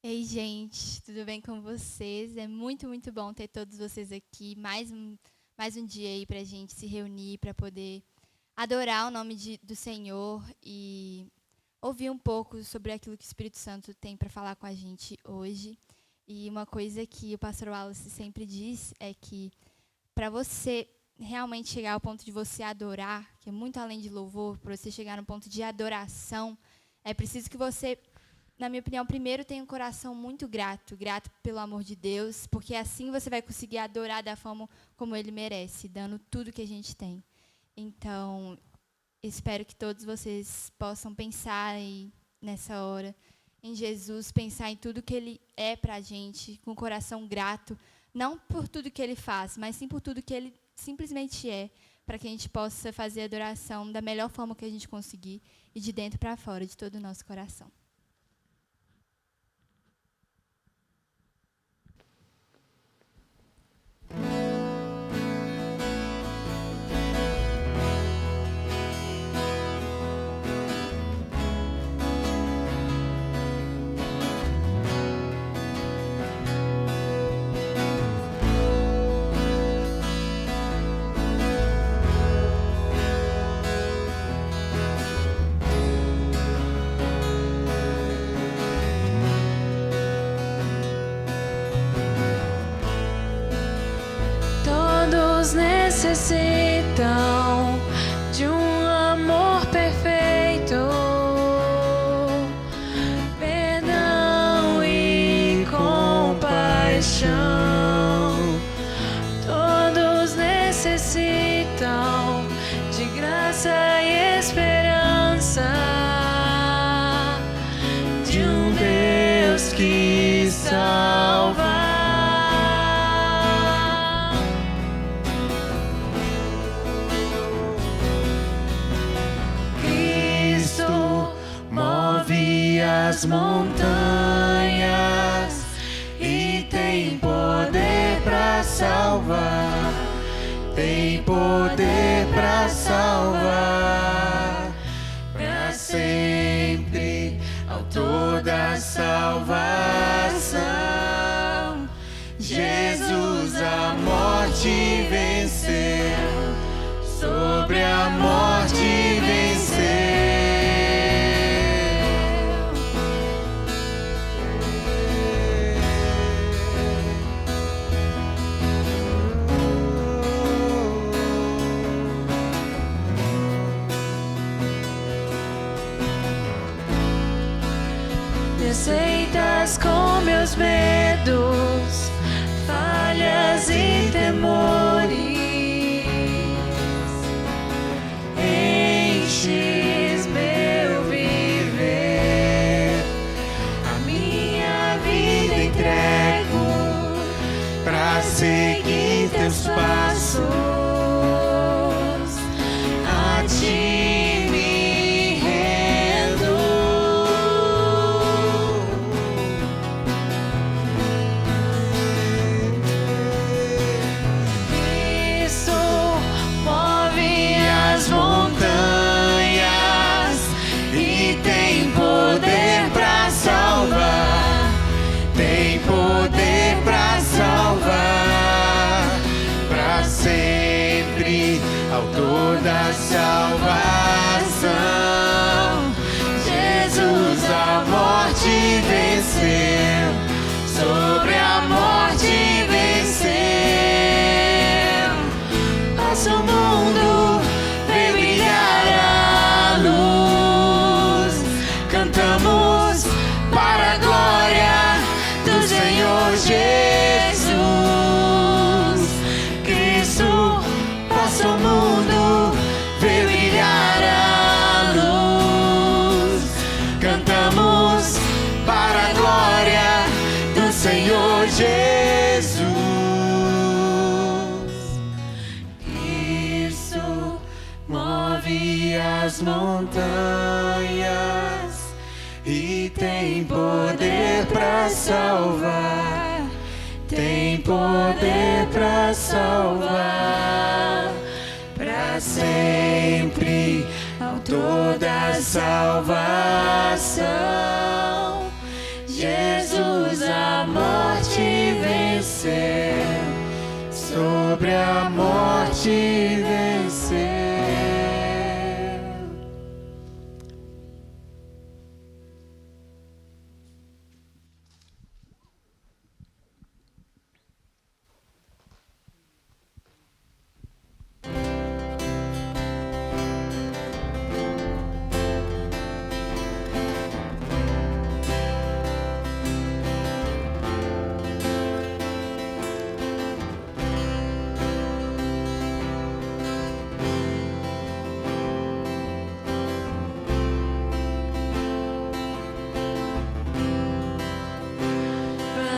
Ei, gente, tudo bem com vocês? É muito, muito bom ter todos vocês aqui. Mais um dia aí para a gente se reunir, para poder adorar o nome do Senhor e ouvir um pouco sobre aquilo que o Espírito Santo tem para falar com a gente hoje. E uma coisa que o pastor Wallace sempre diz é que para você realmente chegar ao ponto de você adorar, que é muito além de louvor, para você chegar no ponto de adoração, é preciso que você, na minha opinião, primeiro tenha um coração muito grato pelo amor de Deus, porque assim você vai conseguir adorar da forma como Ele merece, dando tudo que a gente tem. Então, espero que todos vocês possam pensar aí, nessa hora em Jesus, pensar em tudo que Ele é para a gente, com o coração grato, não por tudo que Ele faz, mas sim por tudo que Ele simplesmente é, para que a gente possa fazer a adoração da melhor forma que a gente conseguir e de dentro para fora, de todo o nosso coração. Necessitam de um amor perfeito, perdão e compaixão. Todos necessitam de graça e esperança, de um Deus que salva. As montanhas e tem poder para salvar, tem poder para salvar, para sempre, autor da salvação. Jesus a morte venceu, sobre a morte venceu. Aceitas com meus medos, falhas e temores, enches meu viver, a minha vida entrego pra seguir teus passos, a ti. Autor da salvação, Jesus a morte venceu, sobre a morte venceu. Nosso mundo vê brilhar a luz, cantamos para a glória do Senhor Jesus. Cristo o mundo vê brilhar a luz, cantamos para a glória do Senhor Jesus. Cristo move as montanhas e tem poder para salvar, tem poder para salvar. Para sempre, autor da salvação, Jesus. sobre a morte venceu.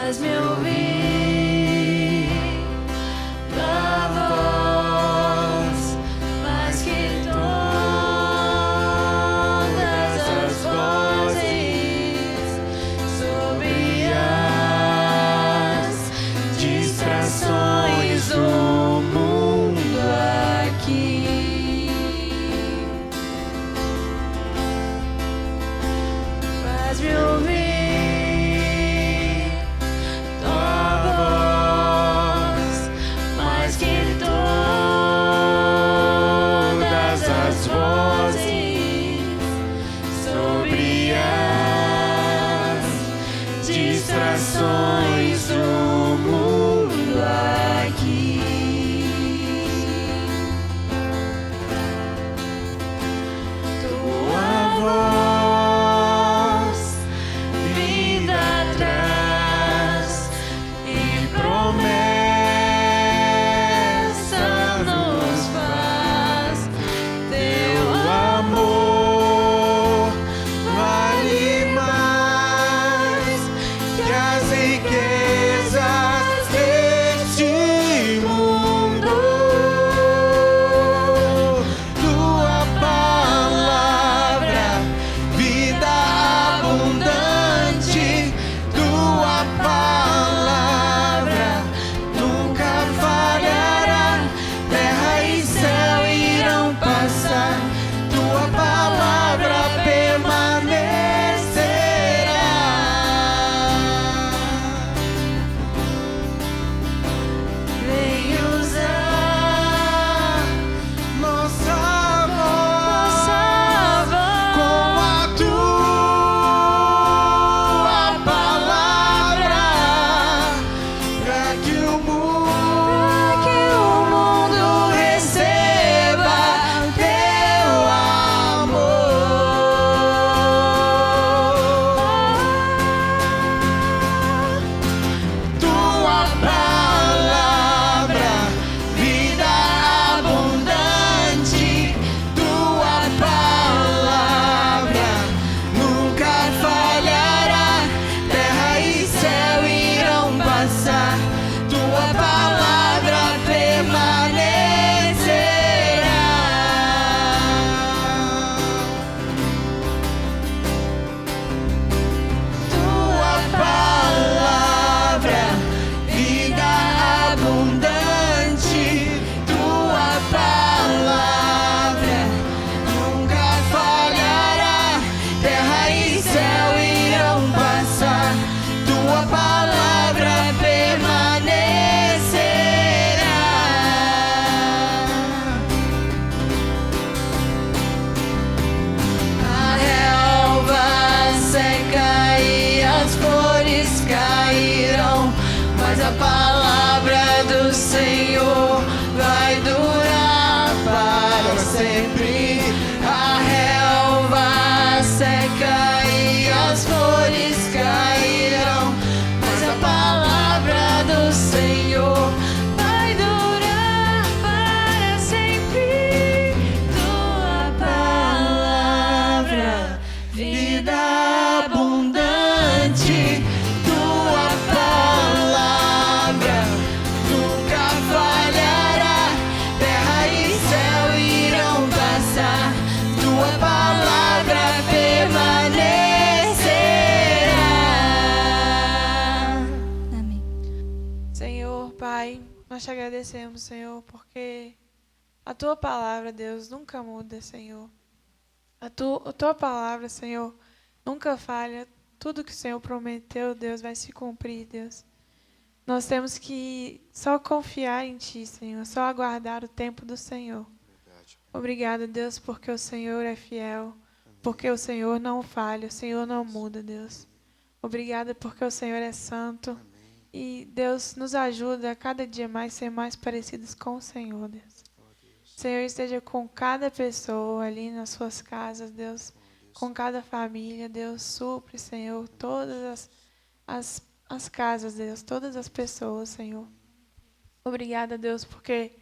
Faz-me ouvir tua voz, mais que todas as vozes, sobre as distrações do mundo aqui. Faz-me ouvir distrações do mundo aqui. Tua voz vinda atrás e promessa nos faz. Teu amor vale mais que as riquezas deste mundo. Tua palavra, vida abundante. Tua palavra nunca falhará. Terra e céu irão passar. Tua palavra permanecerá. Vem usar nossa voz com a tua palavra, para que o mundo receba teu amor. Tua palavra, vida abundante. Tua palavra nunca falhará. Terra e céu irão passar. Tua palavra permanecerá. Tua palavra, vida abundante. Tua palavra nunca falhará. Terra e céu irão passar. Tua palavra permanecerá. A relva seca e as flores cairão, mas a palavra do Senhor vai durar para sempre. A relva seca e as flores cairão, mas a palavra do Senhor vai durar para sempre. Tua palavra, vida abundante. Tua palavra nunca falhará. Terra e céu irão passar. Tua palavra permanecerá. Amém. Senhor, Pai, nós te agradecemos, Senhor, porque a Tua palavra, Deus, nunca muda, Senhor. A Tua palavra, Senhor, nunca falha. Tudo que o Senhor prometeu, Deus, vai se cumprir, Deus. Nós temos que só confiar em Ti, Senhor, só aguardar o tempo do Senhor. Obrigada, Deus, porque o Senhor é fiel, porque o Senhor não falha, o Senhor não muda, Deus. Obrigada porque o Senhor é santo. E Deus nos ajuda a cada dia mais ser mais parecidos com o Senhor, Deus. Senhor, esteja com cada pessoa ali nas suas casas, Deus. Com cada família, Deus. Supre, Senhor, todas as casas, Deus. Todas as pessoas, Senhor. Obrigada, Deus, porque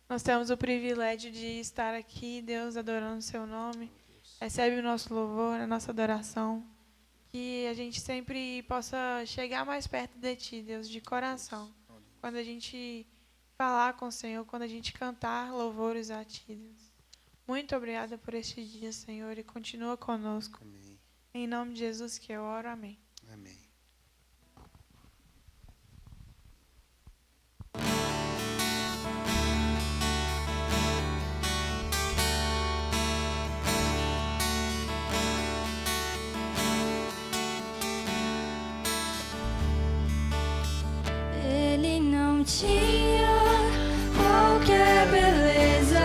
nós temos o privilégio de estar aqui, Deus, adorando o seu nome. Recebe o nosso louvor, a nossa adoração. Que a gente sempre possa chegar mais perto de Ti, Deus, de coração. Quando a gente falar com o Senhor, quando a gente cantar louvores a Ti, Deus. Muito obrigada por este dia, Senhor, e continua conosco. Amém. Em nome de Jesus que eu oro, amém. Amém. Ele não tinha qualquer beleza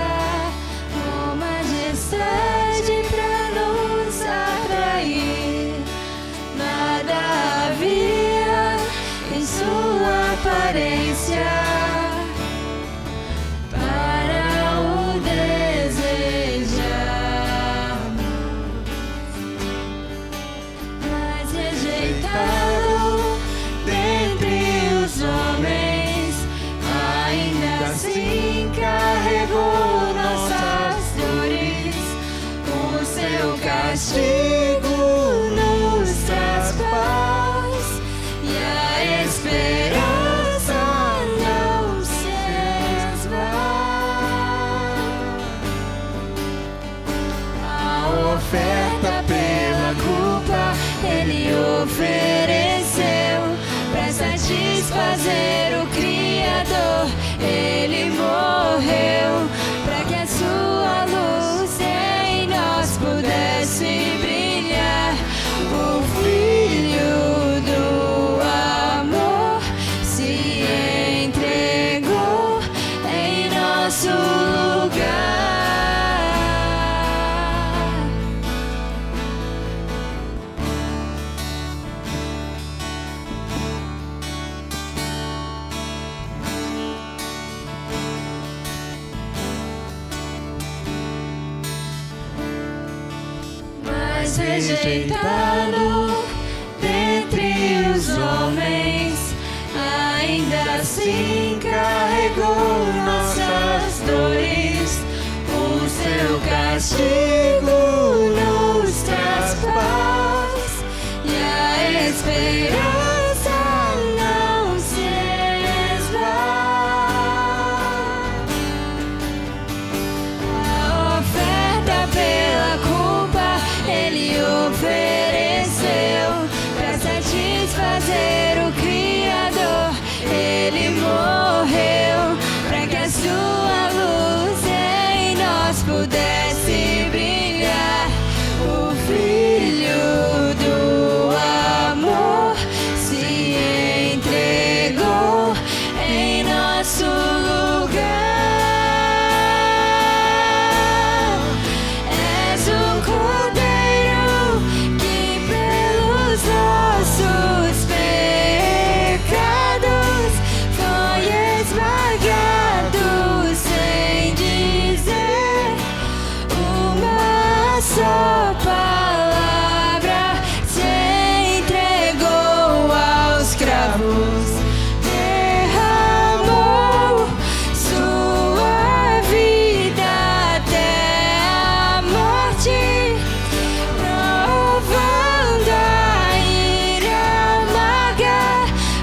ou majestade pra nos atrair. Nada havia em sua aparência para o desejarmos, mas rejeitado dentre os homens, ainda assim carregou nossas dores. Com seu castigo nos traz paz e a esperança não se esvai. A oferta pela culpa Ele ofereceu pra satisfazer o Criador. Ele morreu pra que a sua luz em nós pudesse brilhar. O Filho do amor se entregou em nosso lugar. Mas rejeitado dentre os homens, ainda assim carregou nossas dores. O seu castigo nos traz paz e a esperança não se esvai. A oferta pela culpa Ele ofereceu pra satisfazer o Criador. Ele morreu pra que a sua luz em nós pudesse brilhar. O Filho do amor se entregou em nosso lugar. És o Cordeiro que pelos nossos pecados foi esmagado sem dizer uma só palavra. Se entregou aos cravos, derramou sua vida até a morte, provando a ira amarga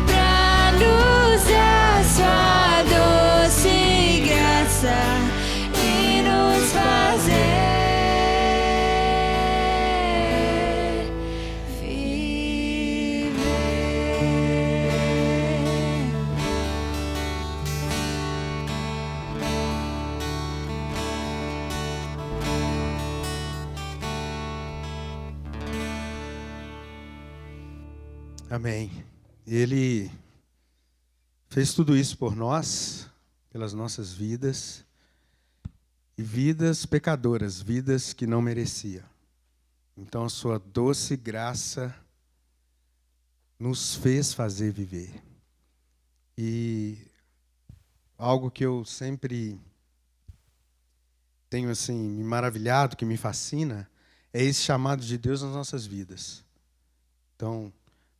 pra nos dar sua doce graça e nos fazer viver. Amém. Ele fez tudo isso por nós, pelas nossas vidas, e vidas pecadoras, vidas que não merecia. Então a sua doce graça nos fez fazer viver. E algo que eu sempre tenho assim me maravilhado, que me fascina, é esse chamado de Deus nas nossas vidas. Então,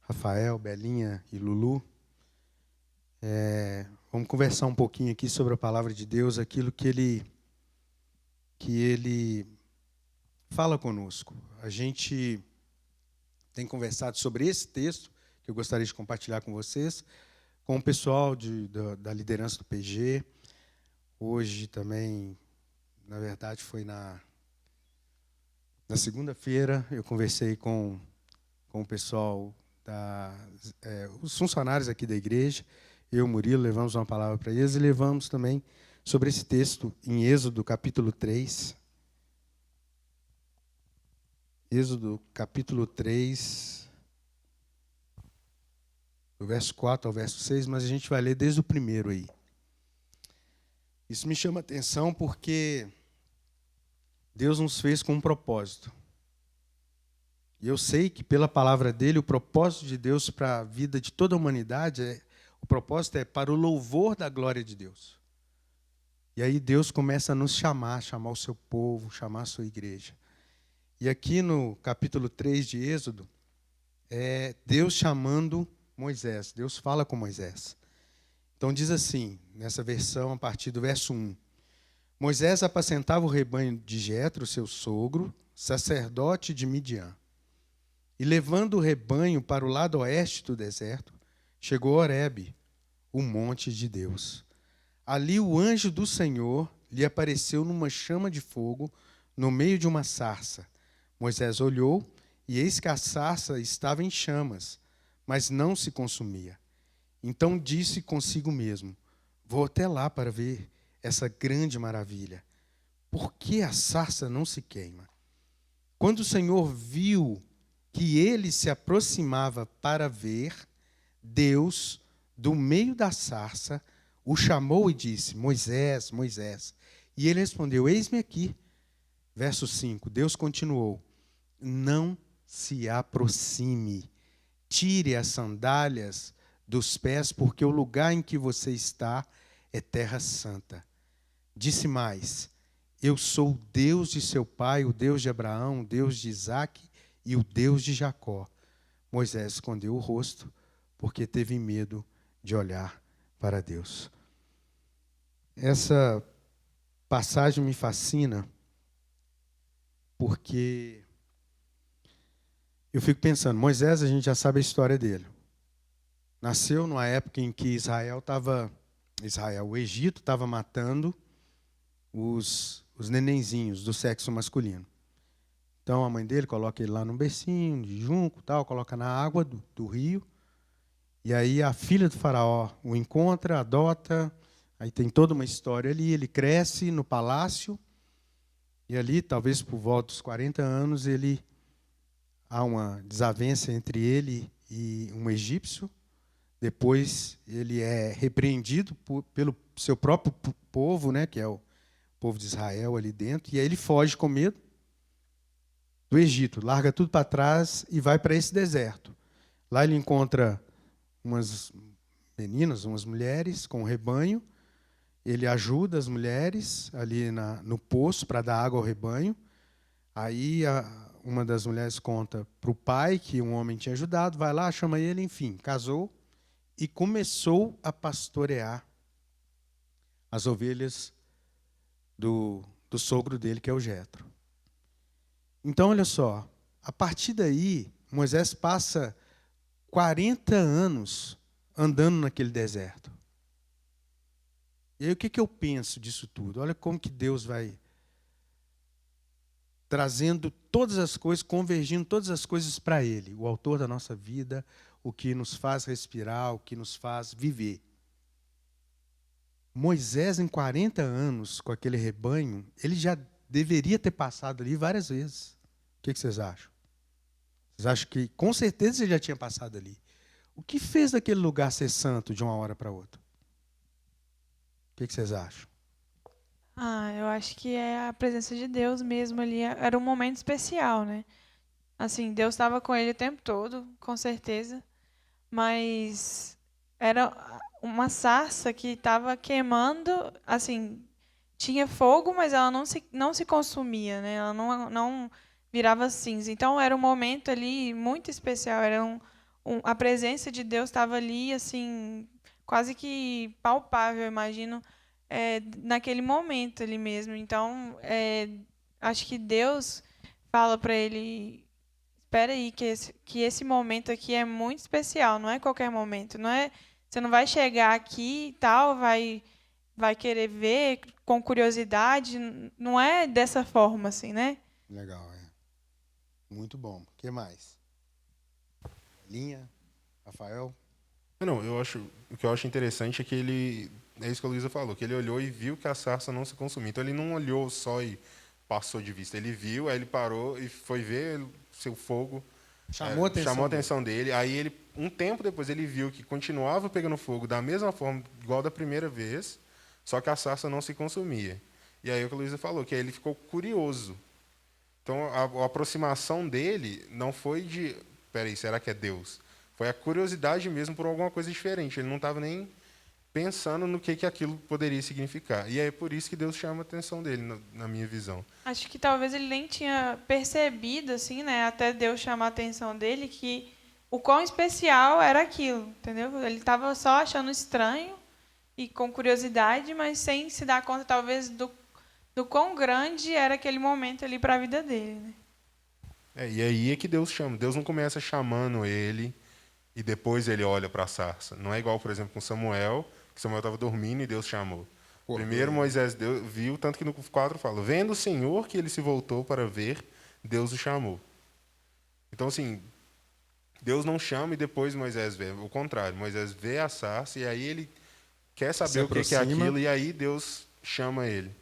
Rafael, Belinha e Lulu, vamos conversar um pouquinho aqui sobre a palavra de Deus, aquilo que Ele fala conosco. A gente tem conversado sobre esse texto, que eu gostaria de compartilhar com vocês, com o pessoal da liderança do PG. Hoje também, na verdade, foi na segunda-feira, eu conversei com o pessoal, os funcionários aqui da igreja. Eu e o Murilo levamos uma palavra para eles e levamos também sobre esse texto em Êxodo, capítulo 3. Êxodo, capítulo 3, do verso 4 ao verso 6, mas a gente vai ler desde o primeiro aí. Isso me chama a atenção porque Deus nos fez com um propósito. E eu sei que pela palavra dele, o propósito de Deus para a vida de toda a humanidade, o propósito é para o louvor da glória de Deus. E aí Deus começa a nos chamar o seu povo, chamar a sua igreja. E aqui no capítulo 3 de Êxodo, é Deus chamando Moisés. Deus fala com Moisés. Então diz assim, nessa versão, a partir do verso 1. Moisés apacentava o rebanho de Jetro, seu sogro, sacerdote de Midian. E levando o rebanho para o lado oeste do deserto, chegou a Horebe, o monte de Deus. Ali o anjo do Senhor lhe apareceu numa chama de fogo no meio de uma sarça. Moisés olhou, e eis que a sarça estava em chamas, mas não se consumia. Então disse consigo mesmo, vou até lá para ver essa grande maravilha. Por que a sarça não se queima? Quando o Senhor viu que ele se aproximava para ver, Deus, do meio da sarça, o chamou e disse, Moisés, Moisés. E ele respondeu, eis-me aqui. Verso 5, Deus continuou, não se aproxime, tire as sandálias dos pés, porque o lugar em que você está é terra santa. Disse mais, eu sou o Deus de seu pai, o Deus de Abraão, o Deus de Isaque e o Deus de Jacó. Moisés escondeu o rosto, porque teve medo de olhar para Deus. Essa passagem me fascina, porque eu fico pensando, Moisés, a gente já sabe a história dele. Nasceu numa época em que o Egito estava matando os nenenzinhos do sexo masculino. Então a mãe dele coloca ele lá num bercinho de junco, tal, coloca na água do rio. E aí a filha do faraó o encontra, adota. Aí tem toda uma história ali. Ele cresce no palácio. E ali, talvez por volta dos 40 anos, há uma desavença entre ele e um egípcio. Depois ele é repreendido pelo seu próprio povo, né, que é o povo de Israel ali dentro. E aí ele foge com medo do Egito, larga tudo para trás e vai para esse deserto. Lá ele encontra umas meninas, umas mulheres com um rebanho. Ele ajuda as mulheres ali no poço para dar água ao rebanho. Aí uma das mulheres conta para o pai que um homem tinha ajudado, vai lá, chama ele, enfim, casou e começou a pastorear as ovelhas do sogro dele, que é o Jetro. Então, olha só, a partir daí, Moisés passa 40 anos andando naquele deserto. E aí, o que eu penso disso tudo? Olha como que Deus vai trazendo todas as coisas, convergindo todas as coisas para Ele, o autor da nossa vida, o que nos faz respirar, o que nos faz viver. Moisés, em 40 anos, com aquele rebanho, ele já deveria ter passado ali várias vezes. O que vocês acham? Vocês acham que, com certeza, ele já tinha passado ali. O que fez daquele lugar ser santo de uma hora para outra? O que vocês acham? Eu acho que é a presença de Deus mesmo ali. Era um momento especial, né? Assim, Deus estava com ele o tempo todo, com certeza. Mas era uma sarça que estava queimando, assim, tinha fogo, mas ela não se consumia, né? Ela não virava cinza. Então era um momento ali muito especial. Era a presença de Deus estava ali, assim, quase que palpável, eu imagino, naquele momento ali mesmo. Então, acho que Deus fala para ele: espera aí, que esse momento aqui é muito especial, não é qualquer momento. Não é, você não vai chegar aqui e tal, vai querer ver com curiosidade. Não é dessa forma, assim, né? Legal, Muito bom. O que mais? Linha? Rafael? Não, o que eu acho interessante é que é isso que a Luísa falou, que ele olhou e viu que a sarça não se consumia. Então ele não olhou só e passou de vista. Ele viu, aí ele parou e foi ver seu fogo. Chamou a atenção dele. Aí um tempo depois, ele viu que continuava pegando fogo da mesma forma, igual da primeira vez, só que a sarça não se consumia. E aí o que a Luísa falou, que aí ele ficou curioso. Então a aproximação dele não foi de, peraí, será que é Deus? Foi a curiosidade mesmo por alguma coisa diferente. Ele não estava nem pensando no que aquilo poderia significar. E é por isso que Deus chama a atenção dele, na minha visão. Acho que talvez ele nem tinha percebido, assim, né, até Deus chamar a atenção dele, que o quão especial era aquilo, entendeu? Ele estava só achando estranho e com curiosidade, mas sem se dar conta, talvez, do quão grande era aquele momento ali para a vida dele, né? E aí é que Deus chama. Deus não começa chamando ele e depois ele olha para a sarça. Não é igual, por exemplo, com Samuel, que Samuel estava dormindo e Deus chamou. Primeiro Moisés viu, tanto que no 4 fala, vendo o Senhor que ele se voltou para ver, Deus o chamou. Então, assim, Deus não chama e depois Moisés vê. O contrário, Moisés vê a sarça e aí ele quer saber o que é aquilo e aí Deus chama ele.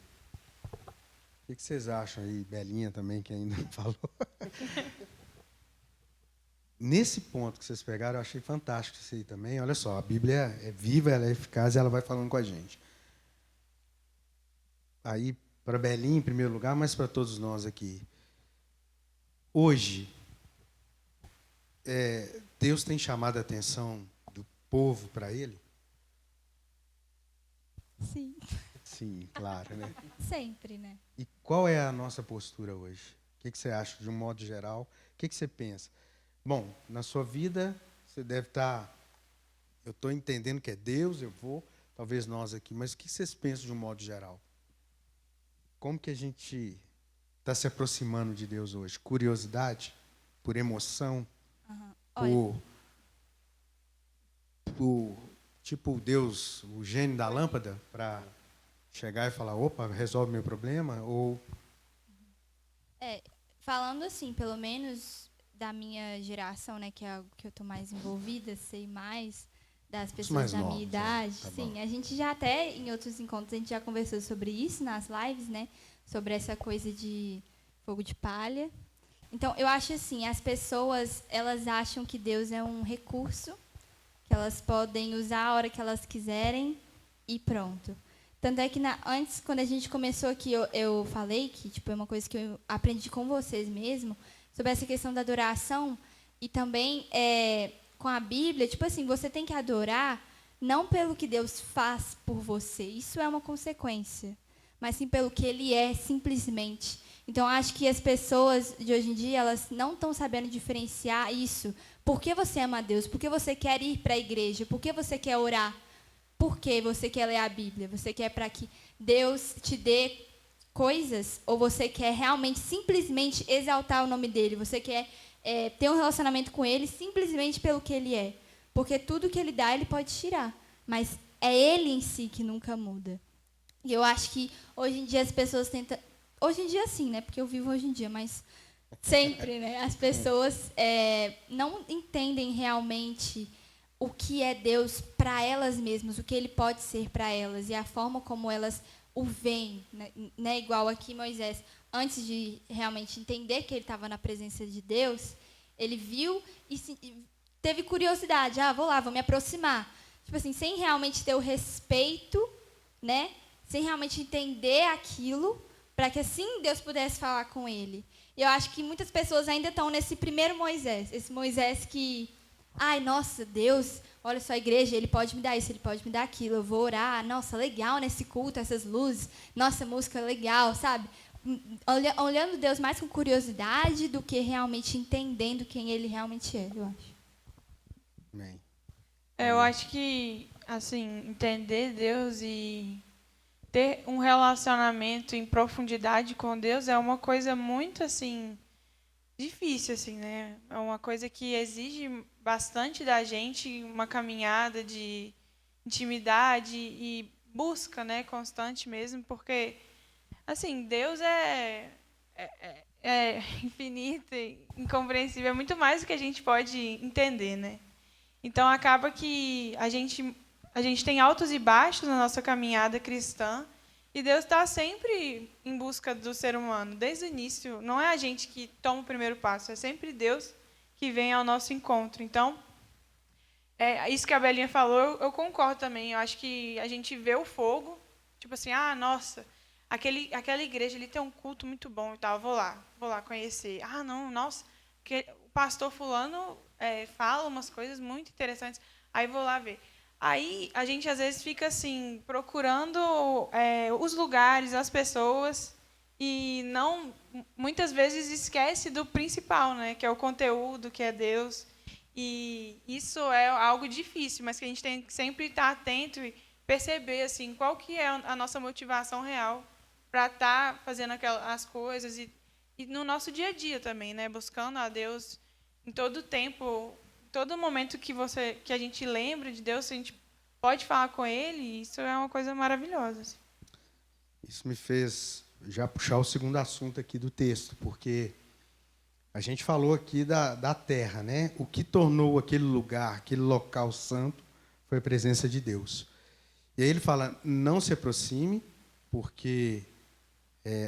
O que vocês acham aí, Belinha também, que ainda não falou? Nesse ponto que vocês pegaram, eu achei fantástico isso aí também. Olha só, a Bíblia é viva, ela é eficaz e ela vai falando com a gente. Aí, para a Belinha, em primeiro lugar, mas para todos nós aqui. Hoje, Deus tem chamado a atenção do povo para Ele? Sim. Sim, claro, né? Sempre, né? E qual é a nossa postura hoje? O que você acha, de um modo geral? O que você pensa? Bom, na sua vida, você deve estar... Eu estou entendendo que é Deus, eu vou, talvez nós aqui, mas o que vocês pensam de um modo geral? Como que a gente está se aproximando de Deus hoje? Curiosidade? Por emoção? Por tipo Deus, o gênio da lâmpada, para chegar e falar, opa, resolve meu problema? Ou... Falando assim, pelo menos da minha geração, né, que é algo que eu estou mais envolvida, sei mais das pessoas da minha idade. Tá sim, bom. a gente já até, em outros encontros, a gente já conversou sobre isso nas lives, né, sobre essa coisa de fogo de palha. Então, eu acho assim, as pessoas, elas acham que Deus é um recurso, que elas podem usar a hora que elas quiserem e pronto. Tanto é que antes, quando a gente começou aqui, eu falei que tipo, é uma coisa que eu aprendi com vocês mesmo, sobre essa questão da adoração e também com a Bíblia, tipo assim, você tem que adorar não pelo que Deus faz por você, isso é uma consequência, mas sim pelo que Ele é, simplesmente. Então, acho que as pessoas de hoje em dia, elas não estão sabendo diferenciar isso. Por que você ama a Deus? Por que você quer ir para a igreja? Por que você quer orar? Por que você quer ler a Bíblia? Você quer para que Deus te dê coisas? Ou você quer realmente, simplesmente exaltar o nome dEle? Você quer ter um relacionamento com Ele simplesmente pelo que Ele é? Porque tudo que Ele dá, Ele pode tirar. Mas é Ele em si que nunca muda. E eu acho que hoje em dia as pessoas tentam... Hoje em dia sim, né? Porque eu vivo hoje em dia, mas sempre, né? As pessoas não entendem realmente o que é Deus para elas mesmas, o que Ele pode ser para elas e a forma como elas o veem, né? Igual aqui Moisés, antes de realmente entender que ele estava na presença de Deus, ele viu e teve curiosidade. Vou lá, vou me aproximar. Tipo assim, sem realmente ter o respeito né? Sem realmente entender aquilo, para que assim Deus pudesse falar com ele. E eu acho que muitas pessoas ainda estão nesse primeiro Moisés, esse Moisés que, ai, nossa, Deus, olha só a igreja, ele pode me dar isso, ele pode me dar aquilo, eu vou orar, nossa, legal nesse culto, essas luzes, nossa, música legal, sabe? Olhando Deus mais com curiosidade do que realmente entendendo quem ele realmente é, eu acho. Amém. Eu acho que, assim, entender Deus e ter um relacionamento em profundidade com Deus é uma coisa muito, assim, difícil, assim, né? É uma coisa que exige bastante da gente, uma caminhada de intimidade e busca, né, constante mesmo, porque, assim, Deus é infinito, e incompreensível, é muito mais do que a gente pode entender, né? Então, acaba que a gente tem altos e baixos na nossa caminhada cristã, e Deus está sempre em busca do ser humano, desde o início. Não é a gente que toma o primeiro passo, é sempre Deus que vem ao nosso encontro. Então, isso que a Belinha falou, eu concordo também. Eu acho que a gente vê o fogo, tipo assim, ah, nossa, aquela igreja ali tem um culto muito bom e tal, vou lá conhecer. Ah, não, nossa, que o pastor fulano fala umas coisas muito interessantes, aí vou lá ver. Aí a gente às vezes fica assim procurando os lugares, as pessoas e não muitas vezes esquece do principal, né? Que é o conteúdo, que é Deus. E isso é algo difícil, mas que a gente tem que sempre estar atento e perceber assim qual que é a nossa motivação real para estar fazendo as coisas e no nosso dia a dia também, né? Buscando a Deus em todo tempo. Todo momento que a gente lembra de Deus, a gente pode falar com Ele, isso é uma coisa maravilhosa. Assim. Isso me fez já puxar o segundo assunto aqui do texto, porque a gente falou aqui da terra, né? O que tornou aquele lugar, aquele local santo, foi a presença de Deus. E aí ele fala, não se aproxime, porque...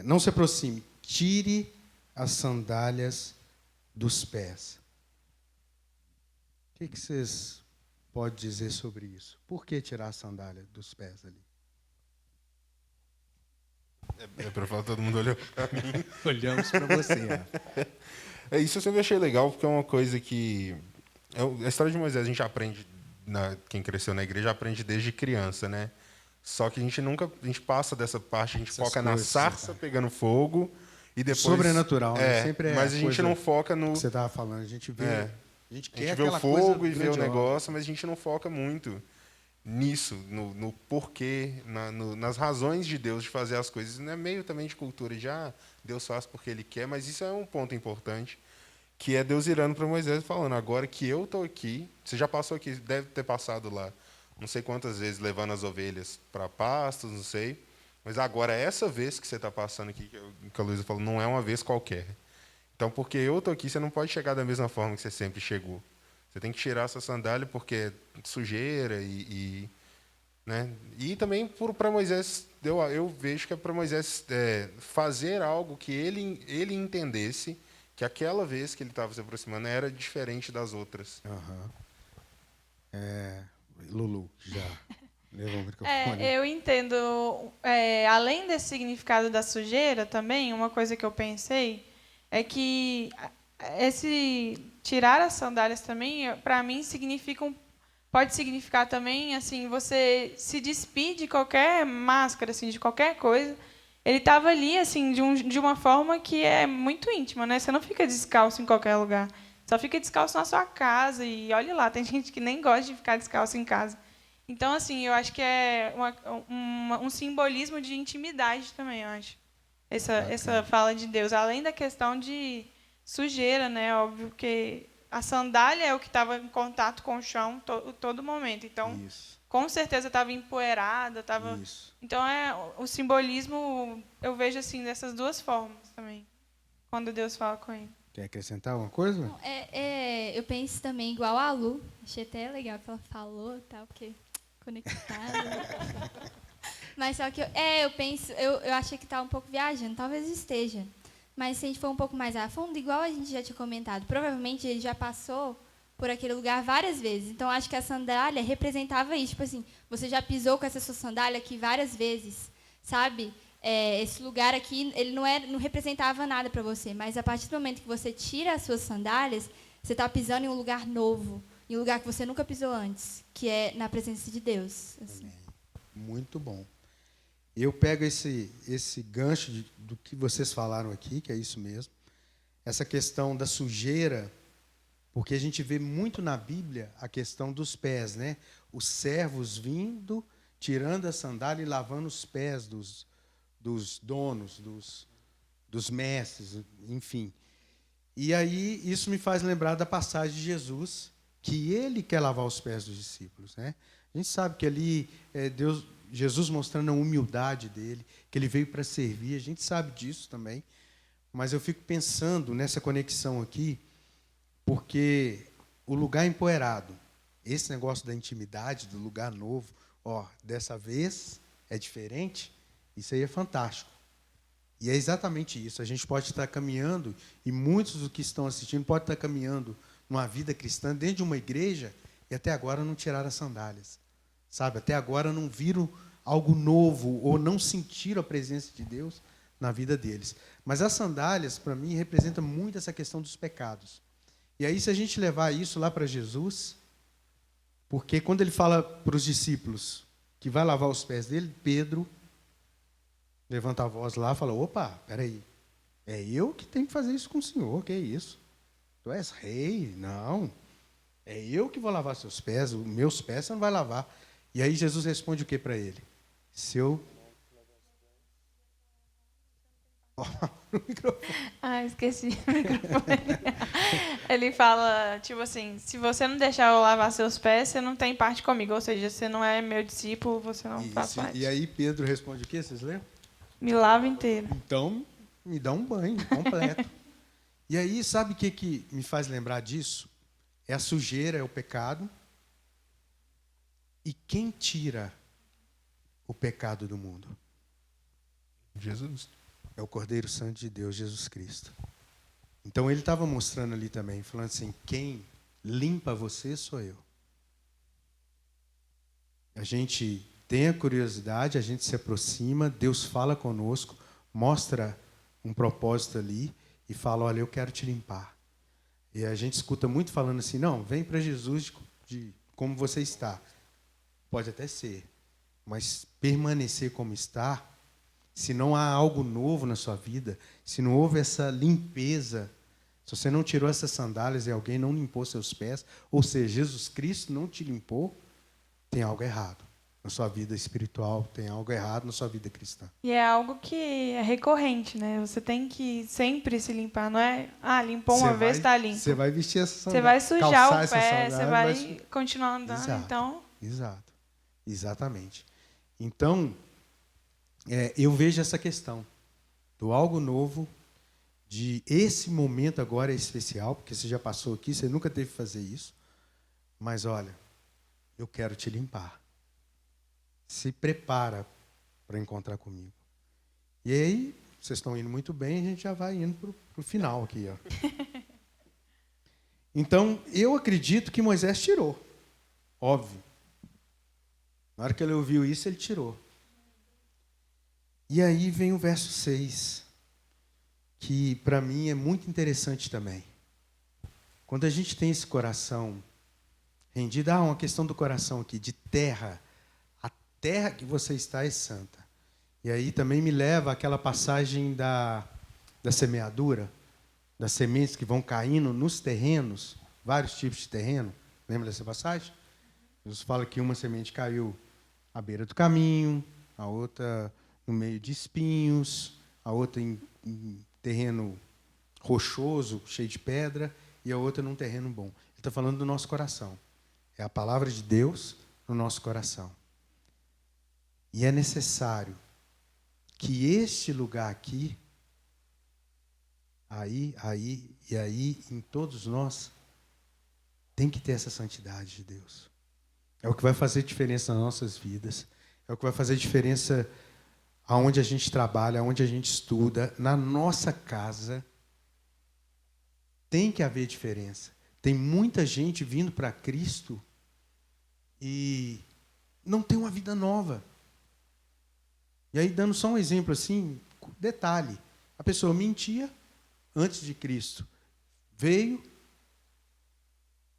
não se aproxime, tire as sandálias dos pés. O que vocês podem dizer sobre isso? Por que tirar a sandália dos pés ali? É para falar, todo mundo olhou para mim. Olhamos para você. Isso eu sempre achei legal, porque é uma coisa que... A história de Moisés a gente aprende, quem cresceu na igreja aprende desde criança, né? Só que a gente passa dessa parte, a gente foca na sarça pegando fogo e depois... Sobrenatural, né? Sempre mas a gente não foca no... Que você estava falando, a gente vê... A gente vê o fogo e vê o negócio, mas a gente não foca muito nisso, no porquê, nas razões de Deus de fazer as coisas. Não é meio também de cultura de Deus faz porque Ele quer, mas isso é um ponto importante, que é Deus irando para Moisés e falando, agora que eu estou aqui, você já passou aqui, deve ter passado lá, não sei quantas vezes, levando as ovelhas para pastos, não sei, mas agora, essa vez que você está passando aqui, que a Luísa falou, não é uma vez qualquer. Então, porque eu estou aqui, você não pode chegar da mesma forma que você sempre chegou. Você tem que tirar essa sandália porque é sujeira né? E também para Moisés, eu vejo que é para Moisés fazer algo que ele entendesse que aquela vez que ele estava se aproximando era diferente das outras. Lulu, já levou o microfone. Eu entendo, além desse significado da sujeira também, uma coisa que eu pensei é que esse tirar as sandálias também, para mim, pode significar também assim, você se despir de qualquer máscara, assim, de qualquer coisa. Ele estava ali assim de uma forma que é muito íntima, né? Você não fica descalço em qualquer lugar, só fica descalço na sua casa e olhe lá, tem gente que nem gosta de ficar descalço em casa. Então, assim, eu acho que é um simbolismo de intimidade também, eu acho. Essa fala de Deus, além da questão de sujeira, né? Óbvio que a sandália é o que estava em contato com o chão todo momento. Então, com certeza estava empoeirada, Então o simbolismo eu vejo assim dessas duas formas também, quando Deus fala com ele. Quer acrescentar alguma coisa? Não, eu penso também igual a Lu. Achei até legal que ela falou, tal, porque conectada. Mas só que eu penso, eu achei que estava um pouco viajando, talvez esteja. Mas se a gente for um pouco mais a fundo, igual a gente já tinha comentado, provavelmente ele já passou por aquele lugar várias vezes. Então, acho que a sandália representava isso. Tipo assim, você já pisou com essa sua sandália aqui várias vezes, sabe? Esse lugar aqui, ele não representava nada para você. Mas, a partir do momento que você tira as suas sandálias, você está pisando em um lugar novo, em um lugar que você nunca pisou antes, que é na presença de Deus. Assim. Muito bom. Eu pego esse gancho do que vocês falaram aqui, que é isso mesmo, essa questão da sujeira, porque a gente vê muito na Bíblia a questão dos pés, né? Os servos vindo, tirando a sandália e lavando os pés dos donos, dos mestres, enfim. E aí isso me faz lembrar da passagem de Jesus, que ele quer lavar os pés dos discípulos, né? A gente sabe que ali Jesus mostrando a humildade dele, que ele veio para servir, a gente sabe disso também. Mas eu fico pensando nessa conexão aqui, porque o lugar empoeirado, esse negócio da intimidade, do lugar novo, dessa vez é diferente, isso aí é fantástico. E é exatamente isso. A gente pode estar caminhando, e muitos dos que estão assistindo podem estar caminhando numa vida cristã, dentro de uma igreja, e até agora não tiraram as sandálias. Sabe? Até agora não viram algo novo, ou não sentiram a presença de Deus na vida deles. Mas as sandálias, para mim, representam muito essa questão dos pecados. E aí, se a gente levar isso lá para Jesus, porque quando ele fala para os discípulos que vai lavar os pés dele, Pedro levanta a voz lá e fala, opa, peraí, é eu que tenho que fazer isso com o Senhor, que é isso? Tu és rei? Não, é eu que vou lavar seus pés, os meus pés você não vai lavar. E aí Jesus responde o que para ele? Esqueci o microfone. Ele fala, tipo assim, se você não deixar eu lavar seus pés, você não tem parte comigo. Ou seja, você não é meu discípulo, você não faz parte. E aí Pedro responde o quê? Vocês lembram? Me lava inteiro. Então, me dá um banho completo. E aí, sabe o que me faz lembrar disso? É a sujeira, é o pecado. E quem tira o pecado do mundo? Jesus. É o Cordeiro Santo de Deus, Jesus Cristo. Então ele estava mostrando ali também, falando assim, quem limpa você sou eu. A gente tem a curiosidade, a gente se aproxima, Deus fala conosco, mostra um propósito ali e fala, olha, eu quero te limpar. E a gente escuta muito falando assim, não, vem para Jesus de como você está. Pode até ser, mas permanecer como está, se não há algo novo na sua vida, se não houve essa limpeza, se você não tirou essas sandálias e alguém não limpou seus pés, ou seja, Jesus Cristo não te limpou, tem algo errado na sua vida espiritual, tem algo errado na sua vida cristã. E é algo que é recorrente, né? Você tem que sempre se limpar, não é? Limpou uma vez, está limpo. Você vai vestir essa sandália. Você vai sujar o pé, sandália, você vai continuar andando, Exato. então... Exato, exatamente. Então, eu vejo essa questão do algo novo, de esse momento agora é especial, porque você já passou aqui, você nunca teve que fazer isso, mas olha, eu quero te limpar. Se prepara para encontrar comigo. E aí, vocês estão indo muito bem, a gente já vai indo para o final aqui. Ó. Então, eu acredito que Moisés tirou, óbvio. Na hora que ele ouviu isso, ele tirou. E aí vem o verso 6, que para mim é muito interessante também. Quando a gente tem esse coração rendido, uma questão do coração aqui, de terra, a terra que você está é santa. E aí também me leva àquela passagem da semeadura, das sementes que vão caindo nos terrenos, vários tipos de terreno. Lembra dessa passagem? Jesus fala que uma semente caiu à beira do caminho, a outra no meio de espinhos, a outra em terreno rochoso, cheio de pedra, e a outra num terreno bom. Ele está falando do nosso coração. É a palavra de Deus no nosso coração. E é necessário que este lugar aqui, aí, em todos nós, tem que ter essa santidade de Deus. É o que vai fazer diferença nas nossas vidas. É o que vai fazer diferença aonde a gente trabalha, aonde a gente estuda, na nossa casa. Tem que haver diferença. Tem muita gente vindo para Cristo e não tem uma vida nova. E aí, dando só um exemplo assim, detalhe, a pessoa mentia antes de Cristo. Veio,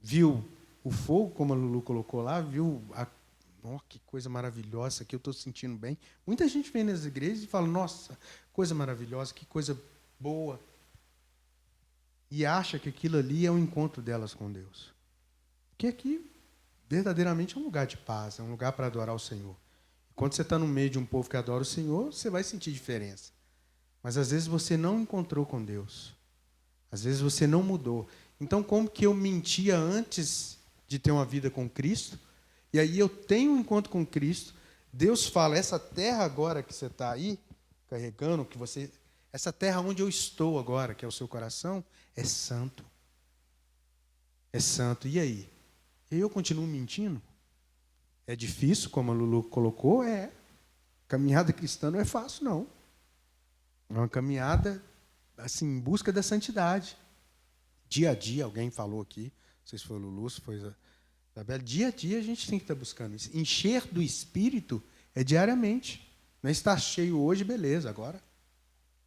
viu o fogo, como a Lulu colocou lá, viu que coisa maravilhosa, aqui eu estou sentindo bem. Muita gente vem nas igrejas e fala, nossa, coisa maravilhosa, que coisa boa. E acha que aquilo ali é o encontro delas com Deus. Porque aqui, verdadeiramente, é um lugar de paz, é um lugar para adorar o Senhor. Quando você está no meio de um povo que adora o Senhor, você vai sentir diferença. Mas, às vezes, você não encontrou com Deus. Às vezes, você não mudou. Então, como que eu mentia antes de ter uma vida com Cristo? E aí eu tenho um encontro com Cristo. Deus fala, essa terra agora que você está aí, carregando, essa terra onde eu estou agora, que é o seu coração, é santo. É santo. E aí? E eu continuo mentindo? É difícil, como a Lulu colocou? É. Caminhada cristã não é fácil, não. É uma caminhada assim, em busca da santidade. Dia a dia, alguém falou aqui, não sei se foi a Lulu, se foi a Isabela, dia a dia a gente tem que estar buscando isso. Encher do Espírito é diariamente. Não é estar cheio hoje, beleza, agora.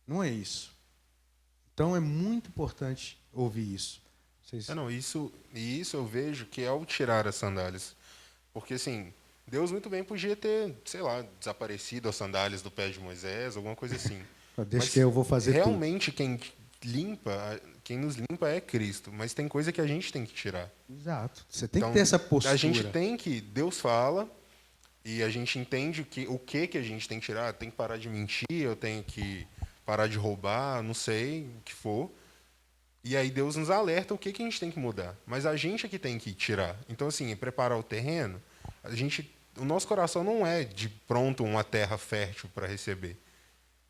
Não é isso. Então é muito importante ouvir isso. Isso eu vejo que é o tirar as sandálias. Porque, assim, Deus muito bem podia ter, sei lá, desaparecido as sandálias do pé de Moisés, alguma coisa assim. Deixa que eu vou fazer realmente tudo. Quem nos limpa é Cristo. Mas tem coisa que a gente tem que tirar. Exato. Você tem que ter essa postura. A gente tem que... Deus fala e a gente entende o que a gente tem que tirar. Tem que parar de mentir, eu tenho que parar de roubar, não sei o que for. E aí Deus nos alerta o que a gente tem que mudar. Mas a gente é que tem que tirar. Então, assim, preparar o terreno, o nosso coração não é de pronto uma terra fértil para receber.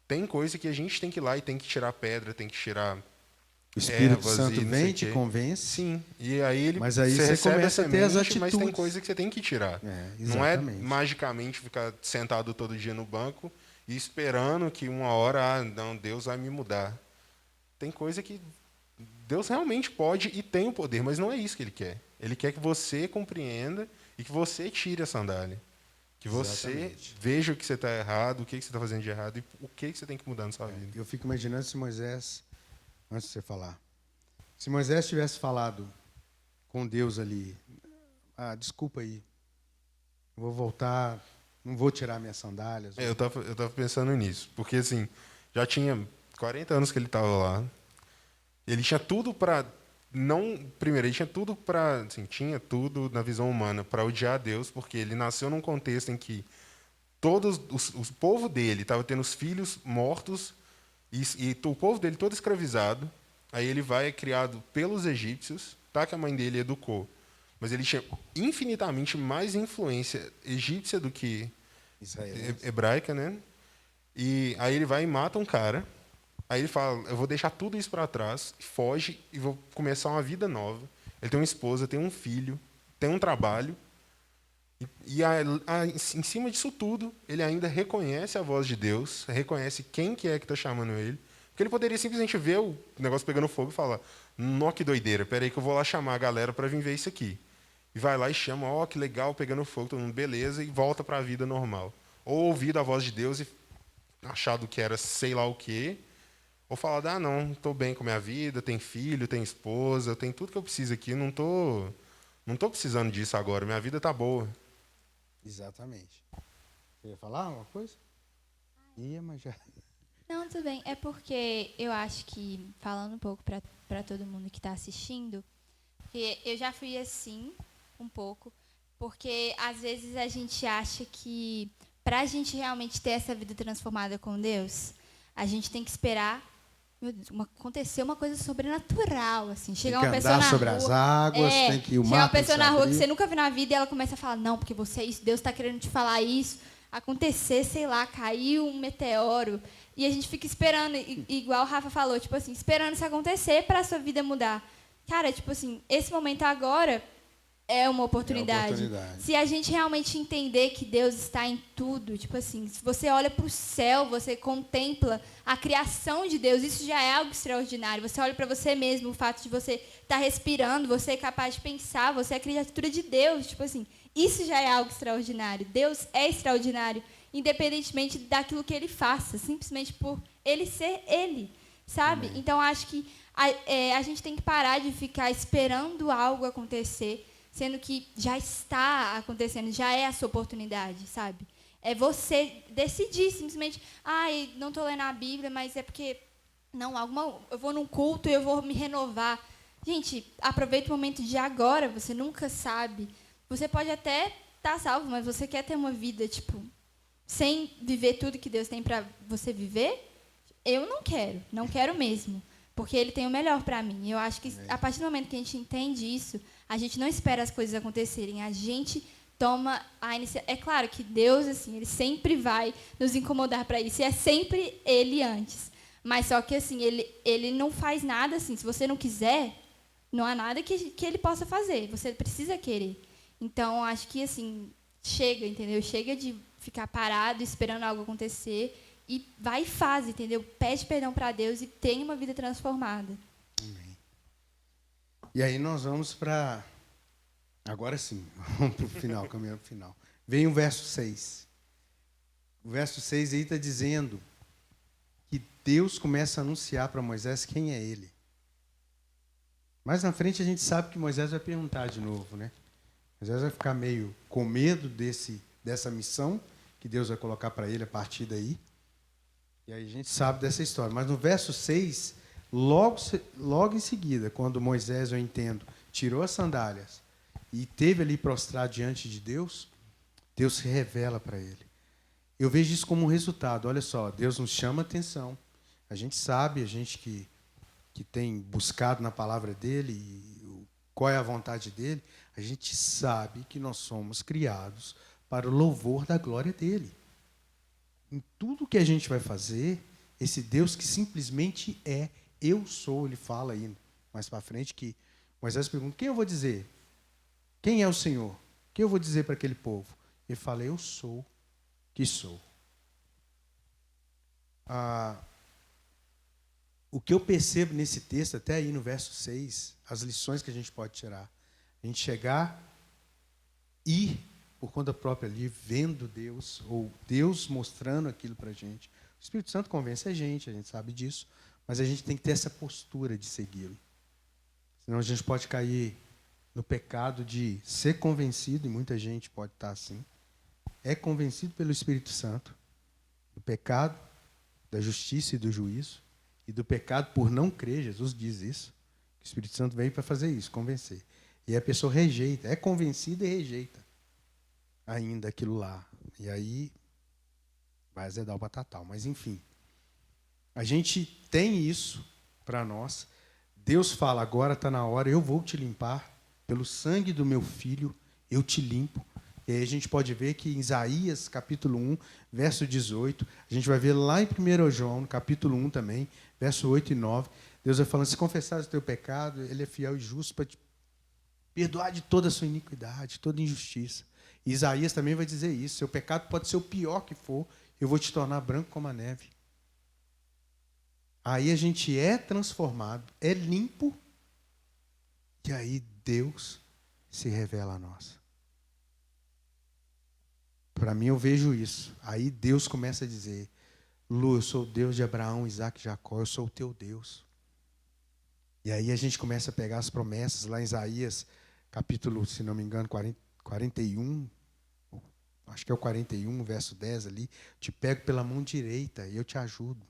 Tem coisa que a gente tem que ir lá e tem que tirar pedra, tem que tirar o Espírito Santo vem, te convence. Sim. E aí mas aí você começa a ter as atitudes. Mas tem coisa que você tem que tirar. Não é magicamente ficar sentado todo dia no banco e esperando que uma hora, não, Deus vai me mudar. Tem coisa que Deus realmente pode e tem o poder, mas não é isso que Ele quer. Ele quer que você compreenda e que você tire a sandália. Que você veja o que você está errado, o que você está fazendo de errado e o que você tem que mudar na sua vida. Eu fico imaginando se Moisés, antes de você falar, se Moisés tivesse falado com Deus ali, desculpa aí, eu vou voltar, não vou tirar minhas sandálias. Eu tava pensando nisso, porque assim, já tinha 40 anos que ele estava lá, ele tinha tudo para... Primeiro, ele tinha tudo para... Assim, tinha tudo na visão humana para odiar Deus, porque ele nasceu num contexto em que o povo dele estava tendo os filhos mortos e o povo dele todo escravizado. Aí ele é criado pelos egípcios, que a mãe dele educou. Mas ele tinha infinitamente mais influência egípcia do que hebraica, né? E aí ele vai e mata um cara. Aí ele fala, eu vou deixar tudo isso para trás, foge e vou começar uma vida nova. Ele tem uma esposa, tem um filho, tem um trabalho. E em cima disso tudo, ele ainda reconhece a voz de Deus, reconhece quem que é que está chamando ele. Porque ele poderia simplesmente ver o negócio pegando fogo e falar, nó, que doideira, peraí que eu vou lá chamar a galera para vir ver isso aqui. E vai lá e chama, que legal, pegando fogo, todo mundo, beleza, e volta para a vida normal. Ou ouvir a voz de Deus e achado que era sei lá o quê, ou falar, não, estou bem com a minha vida, tenho filho, tenho esposa, tenho tudo que eu preciso aqui, não tô precisando disso agora, minha vida está boa. Exatamente. Você ia falar alguma coisa? Mas já... Não, tudo bem. É porque eu acho que, falando um pouco para todo mundo que está assistindo, que eu já fui assim, um pouco, porque às vezes a gente acha que para a gente realmente ter essa vida transformada com Deus, a gente tem que esperar acontecer uma coisa sobrenatural, assim, chegar uma pessoa na rua, sobre as águas, tem que ir o mar, chegar uma pessoa na rua que você nunca viu na vida e ela começa a falar, não, porque você é isso, Deus está querendo te falar isso, acontecer, sei lá, caiu um meteoro, e a gente fica esperando, igual o Rafa falou, tipo assim, esperando isso acontecer para a sua vida mudar. Cara, tipo assim, esse momento agora, é uma oportunidade. oportunidade. Se a gente realmente entender que Deus está em tudo, tipo assim, se você olha para o céu, você contempla a criação de Deus, isso já é algo extraordinário. Você olha para você mesmo, o fato de você estar respirando, você é capaz de pensar, você é a criatura de Deus, tipo assim, isso já é algo extraordinário. Deus é extraordinário, independentemente daquilo que Ele faça, simplesmente por Ele ser Ele, sabe? Amém. Então, acho que a gente tem que parar de ficar esperando algo acontecer, sendo que já está acontecendo, já é a sua oportunidade, sabe? É você decidir simplesmente, ai, não estou lendo a Bíblia, mas é porque eu vou num culto e eu vou me renovar. Gente, aproveita o momento de agora, você nunca sabe. Você pode até estar salvo, mas você quer ter uma vida, tipo, sem viver tudo que Deus tem para você viver? Eu não quero mesmo. Porque Ele tem o melhor para mim. Eu acho que a partir do momento que a gente entende isso, a gente não espera as coisas acontecerem. A gente toma a iniciativa. É claro que Deus, assim, Ele sempre vai nos incomodar para isso. E é sempre Ele antes. Mas só que, assim, ele não faz nada assim. Se você não quiser, não há nada que Ele possa fazer. Você precisa querer. Então, acho que, assim, chega, entendeu? Chega de ficar parado esperando algo acontecer. E vai e faz, entendeu? Pede perdão para Deus e tenha uma vida transformada. Amém. E aí nós vamos para... Agora sim, vamos para o final, caminhando para o final. Vem o verso 6. O verso 6 aí está dizendo que Deus começa a anunciar para Moisés quem é Ele. Mais na frente a gente sabe que Moisés vai perguntar de novo, né? Moisés vai ficar meio com medo dessa missão que Deus vai colocar para ele a partir daí. E aí a gente sabe dessa história. Mas no verso 6, logo em seguida, quando Moisés, eu entendo, tirou as sandálias e esteve ali prostrado diante de Deus, Deus se revela para ele. Eu vejo isso como um resultado. Olha só, Deus nos chama a atenção. A gente sabe, a gente que tem buscado na palavra dele, qual é a vontade dele, a gente sabe que nós somos criados para o louvor da glória dele. Em tudo que a gente vai fazer, esse Deus que simplesmente é, eu sou, ele fala aí mais para frente que Moisés pergunta, quem eu vou dizer? Quem é o Senhor? O que eu vou dizer para aquele povo? Ele fala, eu sou que sou. O que eu percebo nesse texto, até aí no verso 6, as lições que a gente pode tirar. A gente chegar e por conta própria ali, vendo Deus, ou Deus mostrando aquilo para a gente. O Espírito Santo convence a gente sabe disso, mas a gente tem que ter essa postura de segui-lo. Senão a gente pode cair no pecado de ser convencido, e muita gente pode estar assim, é convencido pelo Espírito Santo, do pecado, da justiça e do juízo, e do pecado por não crer, Jesus diz isso, que o Espírito Santo veio para fazer isso, convencer. E a pessoa rejeita, é convencida e rejeita ainda aquilo lá. E aí vai azedar o batatal. Mas, enfim, a gente tem isso para nós. Deus fala, agora está na hora, eu vou te limpar. Pelo sangue do meu filho, eu te limpo. E aí a gente pode ver que em Isaías, capítulo 1, verso 18, a gente vai ver lá em 1 João, no capítulo 1 também, verso 8 e 9, Deus vai falando, se confessares o teu pecado, ele é fiel e justo para te perdoar de toda a sua iniquidade, toda injustiça. E Isaías também vai dizer isso, seu pecado pode ser o pior que for, eu vou te tornar branco como a neve. Aí a gente é transformado, é limpo, e aí Deus se revela a nós. Para mim, eu vejo isso. Aí Deus começa a dizer, Lu, eu sou o Deus de Abraão, Isaac e Jacó, eu sou o teu Deus. E aí a gente começa a pegar as promessas, lá em Isaías, capítulo, se não me engano, 41, acho que é o 41, verso 10 ali, te pego pela mão direita e eu te ajudo.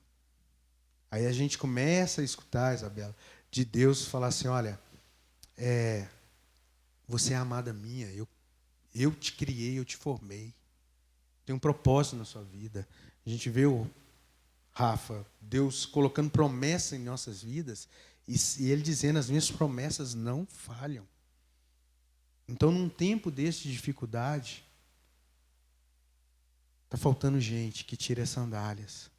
Aí a gente começa a escutar, Isabela, de Deus falar assim, olha, você é amada minha, eu te criei, eu te formei. Tem um propósito na sua vida. A gente vê Rafa, Deus colocando promessa em nossas vidas e Ele dizendo, as minhas promessas não falham. Então, num tempo desse de dificuldade, está faltando gente que tire as sandálias.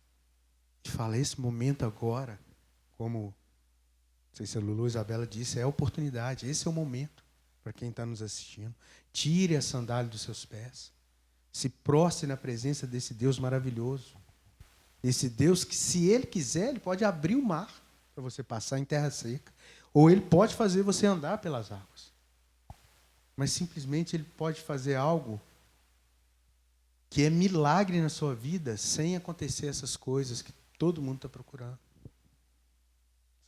E fala, esse momento agora, como, não sei se a Lulu ou a Isabela disse, é a oportunidade, esse é o momento para para quem está nos assistindo. Tire a sandália dos seus pés. Se prostre na presença desse Deus maravilhoso. Esse Deus que, se Ele quiser, Ele pode abrir o mar para você passar em terra seca. Ou Ele pode fazer você andar pelas águas. Mas simplesmente Ele pode fazer algo que é milagre na sua vida sem acontecer essas coisas que todo mundo está procurando.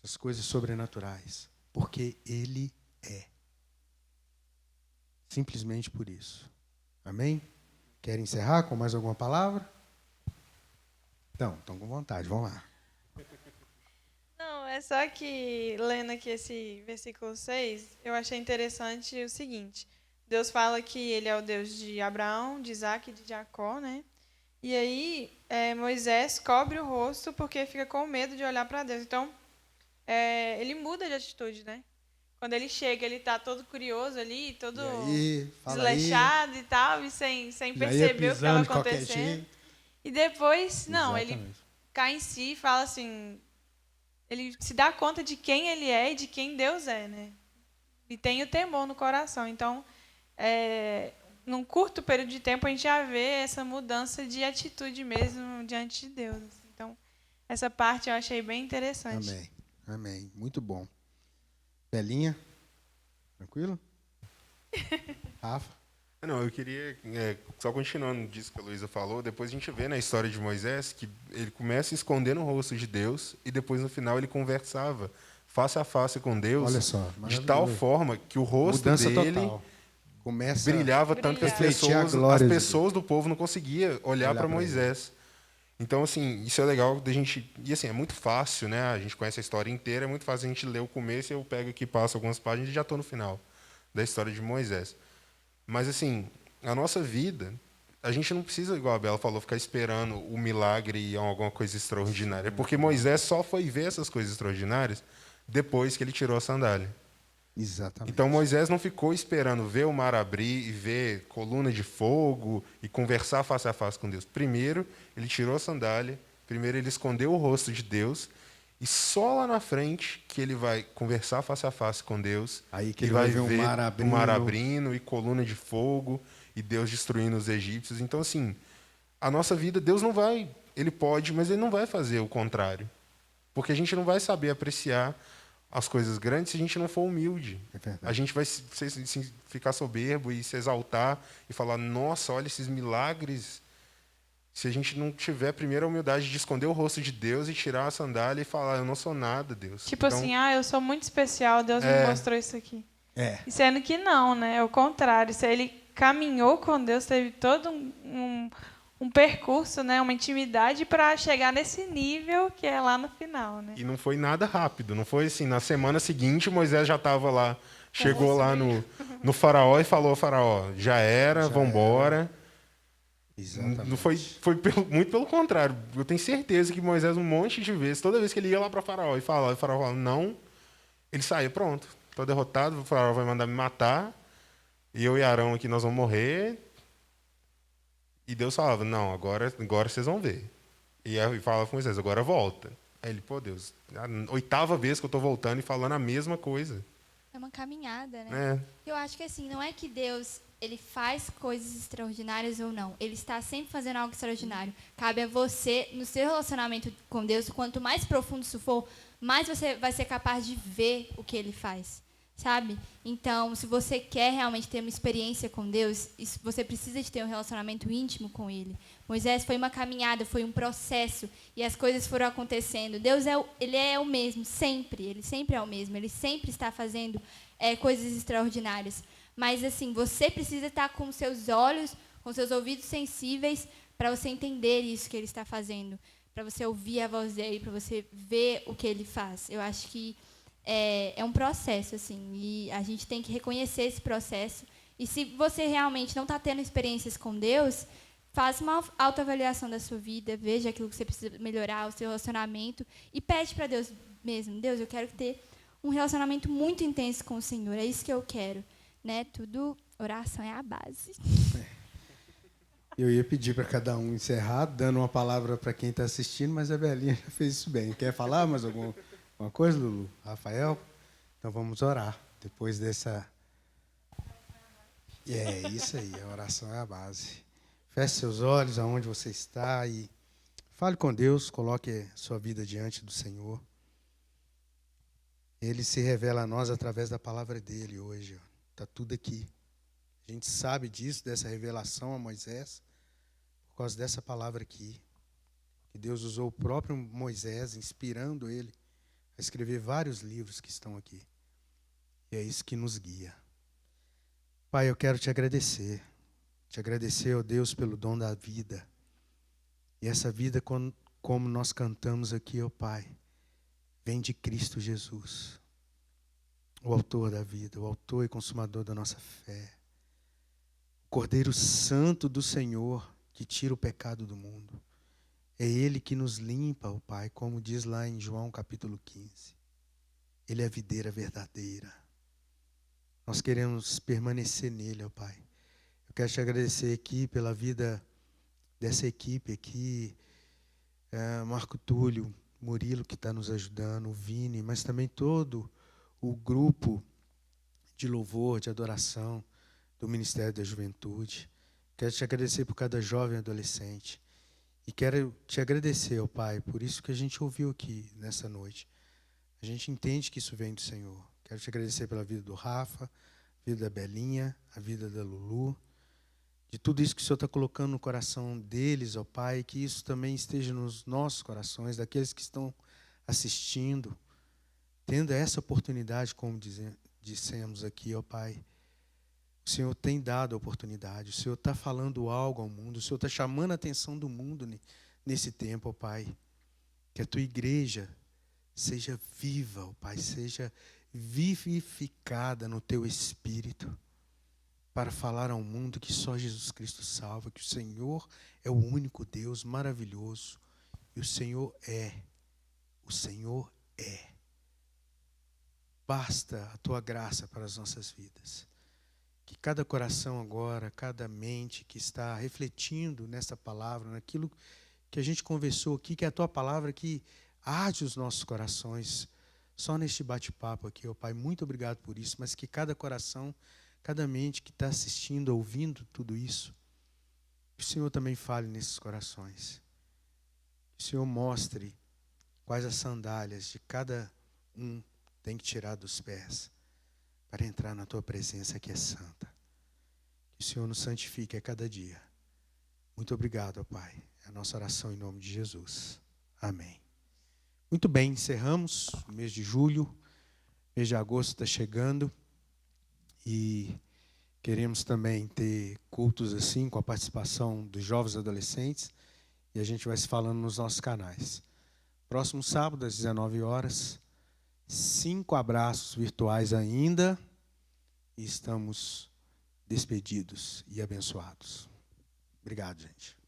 Essas coisas sobrenaturais. Porque Ele é. Simplesmente por isso. Amém? Querem encerrar com mais alguma palavra? Então, estão com vontade, vamos lá. Não, é só que, lendo aqui esse versículo 6, eu achei interessante o seguinte. Deus fala que ele é o Deus de Abraão, de Isaac e de Jacó, né? E aí, Moisés cobre o rosto porque fica com medo de olhar para Deus. Então, ele muda de atitude, né? Quando ele chega, ele está todo curioso ali, todo desleixado e tal, e sem perceber o que estava acontecendo. E depois, não, ele cai em si e fala assim, ele se dá conta de quem ele é e de quem Deus é, né? E tem o temor no coração. Então, num curto período de tempo, a gente já vê essa mudança de atitude mesmo diante de Deus. Então, essa parte eu achei bem interessante. Amém, amém. Muito bom. Belinha, tranquilo? Rafa? Não, eu queria, só continuando disso que a Luísa falou, depois a gente vê na história de Moisés que ele começa escondendo o rosto de Deus e depois no final ele conversava face a face com Deus. Olha só, de tal forma que o rosto mudança dele total. Começa brilhava tanto que as pessoas do povo não conseguiam olhar para Moisés. Então, assim, isso é legal da gente... E, assim, é muito fácil, né? A gente conhece a história inteira, é muito fácil a gente ler o começo e eu pego aqui, passo algumas páginas e já estou no final da história de Moisés. Mas, assim, a nossa vida, a gente não precisa, igual a Bela falou, ficar esperando o milagre e alguma coisa extraordinária. Porque Moisés só foi ver essas coisas extraordinárias depois que ele tirou a sandália. Exatamente. Então, Moisés não ficou esperando ver o mar abrir e ver coluna de fogo e conversar face a face com Deus. Primeiro, ele tirou a sandália, primeiro ele escondeu o rosto de Deus, e só lá na frente que ele vai conversar face a face com Deus, aí que ele vai ver o mar abrindo e coluna de fogo e Deus destruindo os egípcios. Então, assim, a nossa vida, Deus não vai, ele pode, mas ele não vai fazer o contrário. Porque a gente não vai saber apreciar as coisas grandes se a gente não for humilde. A gente vai ficar soberbo e se exaltar e falar, nossa, olha esses milagres. Se a gente não tiver primeiro a humildade de esconder o rosto de Deus e tirar a sandália e falar, eu não sou nada, Deus. Tipo então, assim, eu sou muito especial, Deus me mostrou isso aqui. E sendo que não, né? É o contrário. Se ele caminhou com Deus, teve todo um percurso, né? Uma intimidade para chegar nesse nível que é lá no final, né? E não foi nada rápido. Não foi assim, na semana seguinte Moisés já estava lá, chegou lá no faraó e falou ao faraó, já era, vamos embora. Exatamente. Não foi muito pelo contrário. Eu tenho certeza que Moisés, um monte de vezes, toda vez que ele ia lá para o faraó e o faraó falava não, ele saía, pronto, estou derrotado, o faraó vai mandar me matar, e eu e Arão aqui nós vamos morrer. E Deus falava, não, agora vocês vão ver. E aí falava com Moisés, agora volta. Aí ele, pô, Deus, a 8ª vez que eu estou voltando e falando a mesma coisa. É uma caminhada, né? Eu acho que assim, não é que Deus ele faz coisas extraordinárias ou não. Ele está sempre fazendo algo extraordinário. Cabe a você, no seu relacionamento com Deus, quanto mais profundo isso for, mais você vai ser capaz de ver o que ele faz. Sabe? Então, se você quer realmente ter uma experiência com Deus, você precisa de ter um relacionamento íntimo com Ele. Moisés foi uma caminhada, foi um processo, e as coisas foram acontecendo. Deus ele é o mesmo, sempre. Ele sempre é o mesmo. Ele sempre está fazendo coisas extraordinárias. Mas, assim, você precisa estar com seus olhos, com seus ouvidos sensíveis, para você entender isso que Ele está fazendo, para você ouvir a voz dEle, para você ver o que Ele faz. Eu acho que é um processo, assim, e a gente tem que reconhecer esse processo. E se você realmente não está tendo experiências com Deus, faça uma autoavaliação da sua vida, veja aquilo que você precisa melhorar, o seu relacionamento, e pede para Deus mesmo, Deus, eu quero ter um relacionamento muito intenso com o Senhor, é isso que eu quero. Né? Tudo, oração é a base. Eu ia pedir para cada um encerrar, dando uma palavra para quem está assistindo, mas a Belinha já fez isso bem. Quer falar mais alguma coisa, Lulu? Rafael? Então vamos orar. Depois dessa É isso aí, a oração é a base. Feche seus olhos aonde você está e fale com Deus, coloque sua vida diante do Senhor. Ele se revela a nós através da palavra dele hoje. Está tudo aqui. A gente sabe disso, dessa revelação a Moisés, por causa dessa palavra aqui. Que Deus usou o próprio Moisés, inspirando ele a escrever vários livros que estão aqui. E é isso que nos guia. Pai, eu quero te agradecer. Te agradecer, ó Deus, pelo dom da vida. E essa vida, como nós cantamos aqui, ó Pai, vem de Cristo Jesus, o autor da vida, o autor e consumador da nossa fé. O Cordeiro Santo do Senhor, que tira o pecado do mundo. É Ele que nos limpa, ó Pai, como diz lá em João capítulo 15. Ele é a videira verdadeira. Nós queremos permanecer nele, ó Pai. Eu quero te agradecer aqui pela vida dessa equipe aqui, Marco Túlio, Murilo que está nos ajudando, o Vini, mas também todo o grupo de louvor, de adoração do Ministério da Juventude. Quero te agradecer por cada jovem e adolescente. E quero te agradecer, ó Pai, por isso que a gente ouviu aqui nessa noite. A gente entende que isso vem do Senhor. Quero te agradecer pela vida do Rafa, a vida da Belinha, a vida da Lulu, de tudo isso que o Senhor está colocando no coração deles, ó Pai, que isso também esteja nos nossos corações, daqueles que estão assistindo, tendo essa oportunidade, como dissemos aqui, ó Pai. O Senhor tem dado a oportunidade, o Senhor está falando algo ao mundo, o Senhor está chamando a atenção do mundo nesse tempo, ó Pai. Que a tua igreja seja viva, ó Pai, seja vivificada no teu espírito, para falar ao mundo que só Jesus Cristo salva, que o Senhor é o único Deus maravilhoso, e o Senhor é. Basta a tua graça para as nossas vidas. Que cada coração agora, cada mente que está refletindo nessa palavra, naquilo que a gente conversou aqui, que é a tua palavra que arde os nossos corações, só neste bate-papo aqui, ó Pai, muito obrigado por isso, mas que cada coração, cada mente que está assistindo, ouvindo tudo isso, que o Senhor também fale nesses corações. Que o Senhor mostre quais as sandálias de cada um tem que tirar dos pés para entrar na tua presença que é santa. Que o Senhor nos santifique a cada dia. Muito obrigado, ó Pai. É a nossa oração em nome de Jesus. Amém. Muito bem, encerramos o mês de julho. O mês de agosto está chegando. E queremos também ter cultos assim, com a participação dos jovens adolescentes. E a gente vai se falando nos nossos canais. Próximo sábado, às 19 horas. 5 abraços virtuais ainda. E estamos despedidos e abençoados. Obrigado, gente.